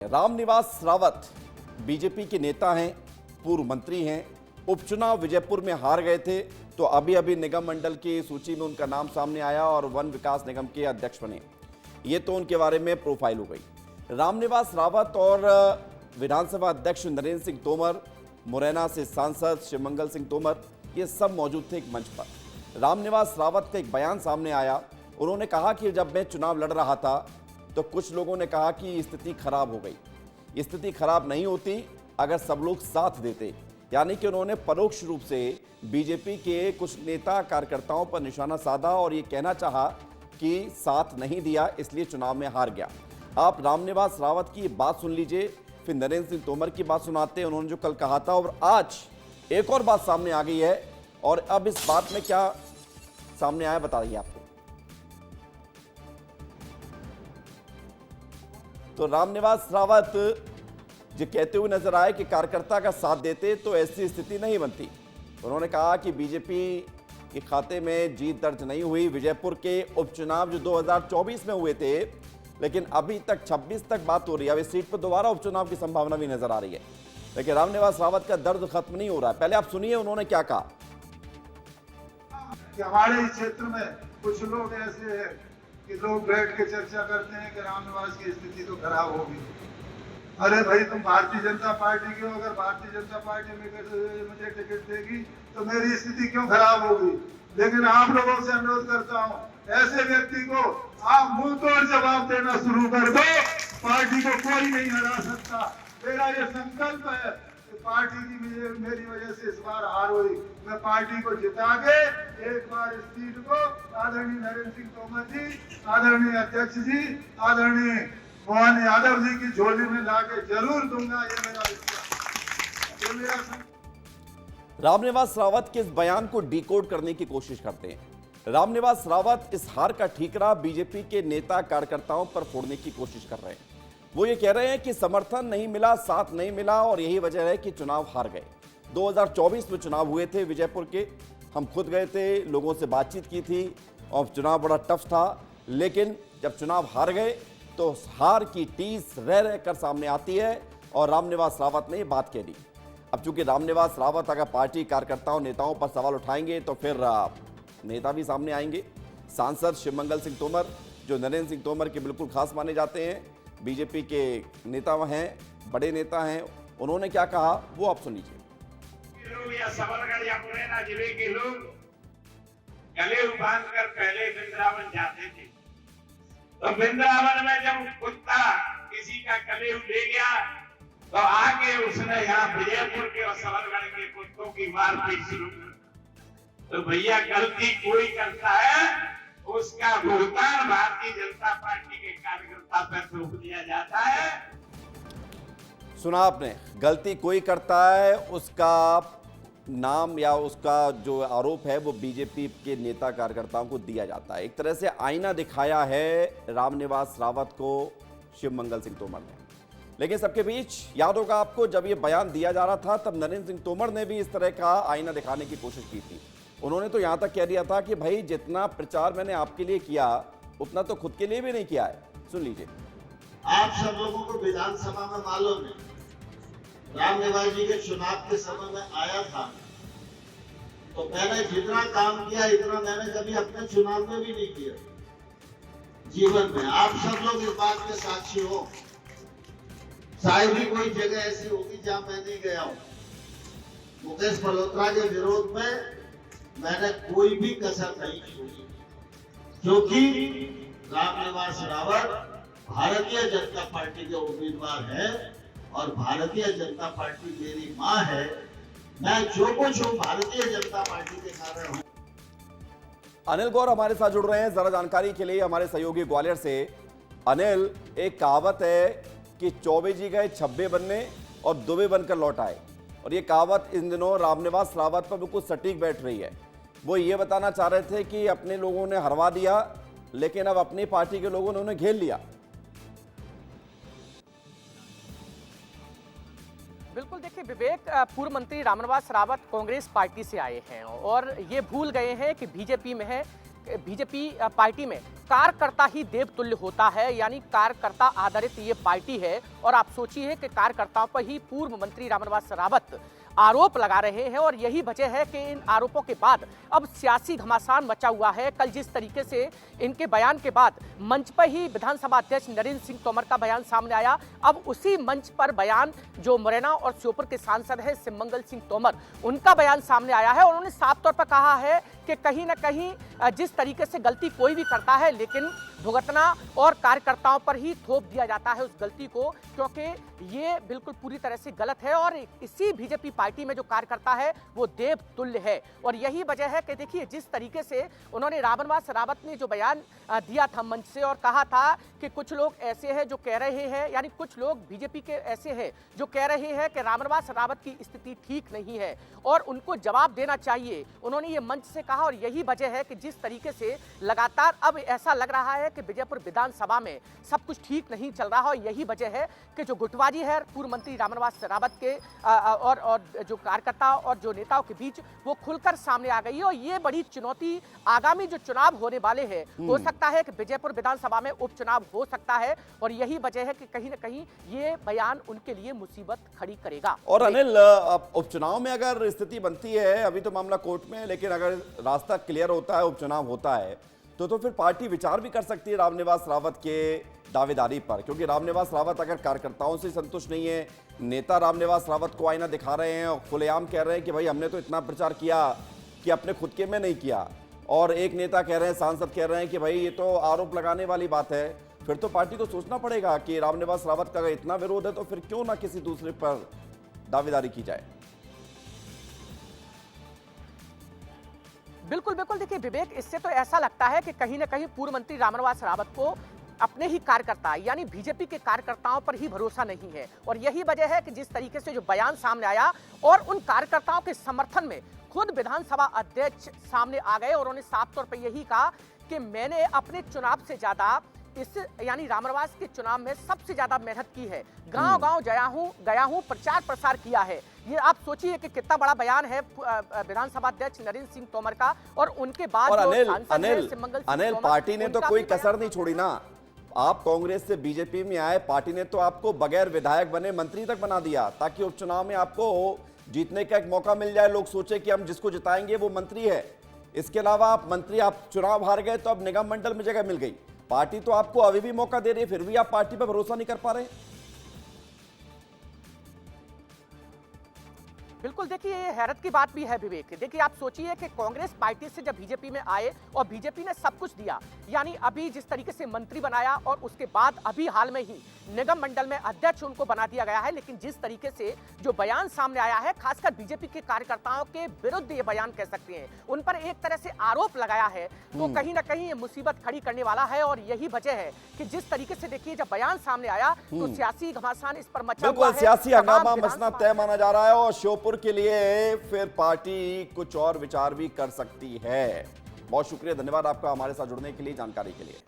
Ramniwas Rawat BJP के नेता हैं, पूर्व मंत्री हैं। उपचुनाव विजयपुर में हार गए थे तो अभी निगम मंडल की सूची में उनका नाम सामने आया और वन विकास निगम के अध्यक्ष बने। ये तो उनके बारे में प्रोफाइल हो गई। रामनिवास रावत और विधानसभा अध्यक्ष नरेंद्र सिंह तोमर, मुरैना से सांसद शिवमंगल सिंह तोमर, ये सब मौजूद थे एक मंच पर। रामनिवास रावत का एक बयान सामने आया। उन्होंने कहा कि जब मैं चुनाव लड़ रहा था तो कुछ लोगों ने कहा कि स्थिति खराब हो गई। स्थिति खराब नहीं होती अगर सब लोग साथ देते। यानी कि उन्होंने परोक्ष रूप से बीजेपी के कुछ नेता कार्यकर्ताओं पर निशाना साधा और ये कहना चाहा कि साथ नहीं दिया इसलिए चुनाव में हार गया। आप रामनिवास रावत की बात सुन लीजिए, फिर नरेंद्र सिंह तोमर की बात सुनाते हैं। उन्होंने जो कल कहा था और आज एक और बात सामने आ गई है और अब इस बात में क्या सामने आया बताइए आपको। तो रामनिवास रावत जो कहते हुए नजर आए कि कार्यकर्ता का साथ देते तो ऐसी स्थिति नहीं बनती। उन्होंने कहा कि बीजेपी के खाते में जीत दर्ज नहीं हुई। विजयपुर के उपचुनाव जो 2024 में हुए थे, लेकिन अभी तक 26 तक बात हो रही है। अब इस सीट पर दोबारा उपचुनाव की संभावना भी नजर आ रही है, लेकिन रामनिवास रावत का दर्द खत्म नहीं हो रहा है। पहले आप सुनिए उन्होंने क्या कहा। कि हमारे इस क्षेत्र में कुछ लोग ऐसे हैं कि लोग बैठ के चर्चा करते हैं कि रामनिवास की स्थिति तो खराब होगी। अरे भाई, तुम भारतीय जनता पार्टी के हो, अगर भारतीय जनता पार्टी में मुझे टिकट देगी तो मेरी स्थिति क्यों खराब होगी। लेकिन आप लोगों से अनुरोध करता हूँ, ऐसे व्यक्ति को आप मुंह तोड़ जवाब देना शुरू कर दो। पार्टी को कोई नहीं हरा सकता। मेरा ये संकल्प है कि पार्टी की मेरी वजह से इस बार हार हुई, मैं पार्टी को जिता के एक बार इस सीट को आदरणीय नरेंद्र सिंह तोमर जी, आदरणीय अध्यक्ष जी, आदरणीय मोहन यादव जी की झोली में लाके जरूर दूंगा। ये मेरा विश्वास। रामनिवास रावत के इस बयान को डिकोड करने की कोशिश करते हैं। रामनिवास रावत इस हार का ठीकरा बीजेपी के नेता कार्यकर्ताओं पर फोड़ने की कोशिश कर रहे हैं। वो ये कह रहे हैं कि समर्थन नहीं मिला, साथ नहीं मिला और यही वजह है कि चुनाव हार गए। 2024 में चुनाव हुए थे विजयपुर के, हम खुद गए थे, लोगों से बातचीत की थी और चुनाव बड़ा टफ था। लेकिन जब चुनाव हार गए तो हार की टीस रह कर सामने आती है और रामनिवास रावत ने ये बात कह दी। अब चूंकि रामनिवास रावत अगर पार्टी कार्यकर्ताओं नेताओं पर सवाल उठाएंगे तो फिर नेता भी सामने आएंगे। सांसद शिवमंगल सिंह तोमर, जो नरेंद्र सिंह तोमर के बिल्कुल खास माने जाते हैं, बीजेपी के नेता हैं, बड़े नेता हैं, उन्होंने क्या कहा वो आप सुन लीजिए। लोग या सबलगढ़ या मुरैना जिले के लोग गले बांध कर पहले वृंदावन जाते थे। तो वृंदावन में जब कुत्ता किसी का गले ले गया तो आगे उसने यहाँ विजयपुर के और सबलगढ़ के कुत्तों की मारपीट शुरू कर। तो भैया, गलती कोई करता है उसका भुगतान भारतीय जनता पार्टी के कार्यकर्ता पर थोप दिया जाता है। सुना आपने, गलती कोई करता है उसका नाम या उसका जो आरोप है वो बीजेपी के नेता कार्यकर्ताओं को दिया जाता है। एक तरह से आईना दिखाया है रामनिवास रावत को शिवमंगल सिंह तोमर ने। लेकिन सबके बीच याद होगा आपको, जब ये बयान दिया जा रहा था तब नरेंद्र सिंह तोमर ने भी इस तरह का आईना दिखाने की कोशिश की थी। उन्होंने तो यहां तक कह दिया था कि भाई, जितना प्रचार मैंने आपके लिए किया उतना तो खुद के लिए भी नहीं किया है। सुन लीजिए। आप सब लोगों को विधानसभा में मालूम है, रामनिवास जी के चुनाव के समय में आया था तो मैंने जितना काम किया इतना मैंने कभी अपने चुनाव में भी नहीं किया जीवन में। आप सब लोग इस बात के साक्षी हो। शायद ही कोई जगह ऐसी होगी जहां मैं नहीं गया हूं। मुकेश मल्होत्रा के विरोध में मैंने कोई भी कसर नहीं छोड़ी, क्योंकि रामनिवास रावत भारतीय जनता पार्टी के उम्मीदवार है और भारतीय जनता पार्टी मेरी मां है। मैं जो कुछ हूं भारतीय जनता पार्टी के कारण हूं। अनिल गौर हमारे साथ जुड़ रहे हैं जरा जानकारी के लिए, हमारे सहयोगी ग्वालियर से। अनिल, एक कहावत है कि चौबे जी गए छब्बे बनने और दुबे बनकर लौट आए, और ये कहावत इन दिनों रामनिवास रावत पर बिल्कुल सटीक बैठ रही है। वो ये बताना चाह रहे थे कि अपने लोगों ने हरवा दिया लेकिन अब अपनी पार्टी के लोगों ने उन्हें घेर लिया। बिल्कुल, देखिए विवेक, पूर्व मंत्री रामनिवास रावत कांग्रेस पार्टी से आए हैं और ये भूल गए हैं कि बीजेपी में है बीजेपी पार्टी में कार्यकर्ता ही देवतुल्य होता है, यानी कार्यकर्ता आधारित ये पार्टी है। और आप सोचिए कि कार्यकर्ताओं पर ही पूर्व मंत्री रामनिवास रावत आरोप लगा रहे हैं और यही वजह है कि इन आरोपों के बाद अब सियासी घमासान मचा हुआ है। कल जिस तरीके से इनके बयान के बाद मंच पर ही विधानसभा अध्यक्ष नरेंद्र सिंह तोमर का बयान सामने आया, अब उसी मंच पर बयान जो मुरैना और श्योपुर के सांसद हैं शिवमंगल सिंह तोमर, उनका बयान सामने आया है। और उन्होंने साफ तौर पर कहा है कि कहीं ना कहीं जिस तरीके से गलती कोई भी करता है, लेकिन भुगतना और कार्यकर्ताओं पर ही थोप दिया जाता है उस गलती को, क्योंकि ये बिल्कुल पूरी तरह से गलत है। और इसी बीजेपी पार्टी में जो कार्यकर्ता है वो देव तुल्य है। और यही वजह है कि देखिए जिस तरीके से उन्होंने रामनिवास रावत ने जो बयान दिया था मंच से और कहा था कि कुछ लोग ऐसे हैं जो कह रहे हैं, यानी कुछ लोग बीजेपी के ऐसे हैं जो कह रहे हैं कि रामनिवास रावत की स्थिति ठीक नहीं है और उनको जवाब देना चाहिए, उन्होंने ये मंच से कहा। और यही वजह है कि जिस तरीके से लगातार अब ऐसा लग रहा है कि विजयपुर विधानसभा में सब कुछ ठीक नहीं चल रहा है। यही वजह है कि जो गुटबाजी है पूर्व मंत्री रामनिवास रावत के और जो कार्यकर्ता और जो नेताओं के बीच वो खुलकर सामने आ गई है। और ये बड़ी चुनौती आगामी जो चुनाव होने वाले हैं, हो सकता है कि विजयपुर विधानसभा में उपचुनाव हो सकता है। और यही वजह है कि कहीं ना कहीं ये बयान उनके लिए मुसीबत खड़ी करेगा। और अनिल, उपचुनाव में अगर स्थिति बनती है, अभी तो मामला कोर्ट में है, लेकिन अगर रास्ता क्लियर होता है, उपचुनाव होता है, तो फिर पार्टी विचार भी कर सकती है रामनिवास रावत के दावेदारी पर। क्योंकि रामनिवास रावत अगर कार्यकर्ताओं से संतुष्ट नहीं है, नेता रामनिवास रावत को आईना दिखा रहे हैं और खुलेआम कह रहे हैं कि भाई हमने तो इतना प्रचार किया कि अपने खुद के में नहीं किया, और एक नेता कह रहे हैं, सांसद कह रहे हैं कि भाई ये तो आरोप लगाने वाली बात है, फिर तो पार्टी को सोचना पड़ेगा कि रामनिवास रावत का अगर इतना विरोध है तो फिर क्यों ना किसी दूसरे पर दावेदारी की जाए। बिल्कुल बिल्कुल, देखिए विवेक, इससे तो ऐसा लगता है कि कहीं ना कहीं पूर्व मंत्री रामनिवास रावत को अपने ही कार्यकर्ता यानी बीजेपी के कार्यकर्ताओं पर ही भरोसा नहीं है। और यही वजह है कि जिस तरीके से जो बयान सामने आया और उन कार्यकर्ताओं के समर्थन में खुद विधानसभा अध्यक्ष सामने आ गए और उन्होंने साफ तौर पर यही कहा कि मैंने अपने चुनाव से ज्यादा इस यानी रामनिवास के चुनाव में सबसे ज्यादा मेहनत की है, गांव-गांव गया हूं, प्रचार प्रसार किया है। ये आप सोचिए कि कितना बड़ा बयान है विधानसभा अध्यक्ष नरेंद्र सिंह तोमर का। और उनके बाद अनिल, पार्टी ने तो कोई कसर नहीं छोड़ी ना। आप कांग्रेस से बीजेपी में आए, पार्टी ने तो आपको बगैर विधायक बने मंत्री तक बना दिया, ताकि उपचुनाव में आपको जीतने का एक मौका मिल जाए, लोग सोचे कि हम जिसको जिताएंगे वो मंत्री है। इसके अलावा आप चुनाव हार गए तो अब निगम मंडल में जगह मिल गई। पार्टी तो आपको अभी भी मौका दे रही है, फिर भी आप पार्टी पर भरोसा नहीं कर पा रहे। बिल्कुल, देखिए ये हैरत की बात भी है विवेक। देखिए आप सोचिए कि कांग्रेस पार्टी से जब बीजेपी में आए और बीजेपी ने सब कुछ दिया, यानी अभी जिस तरीके से मंत्री बनाया और उसके बाद अभी हाल में ही निगम मंडल में अध्यक्ष उनको बना दिया गया है, लेकिन जिस तरीके से जो बयान सामने आया है, खासकर बीजेपी के कार्यकर्ताओं के विरुद्ध ये बयान कह सकते हैं, उन पर एक तरह से आरोप लगाया है, तो कहीं ना कहीं ये मुसीबत खड़ी करने वाला है। और यही वजह है कि जिस तरीके से देखिए जब बयान सामने आया तो सियासी घमासान इस पर मचा हुआ है, सियासी हंगामा मचना तय माना जा रहा है और श्योपुर के लिए फिर पार्टी कुछ और विचार भी कर सकती है। बहुत शुक्रिया, धन्यवाद आपका हमारे साथ जुड़ने के लिए, जानकारी के लिए।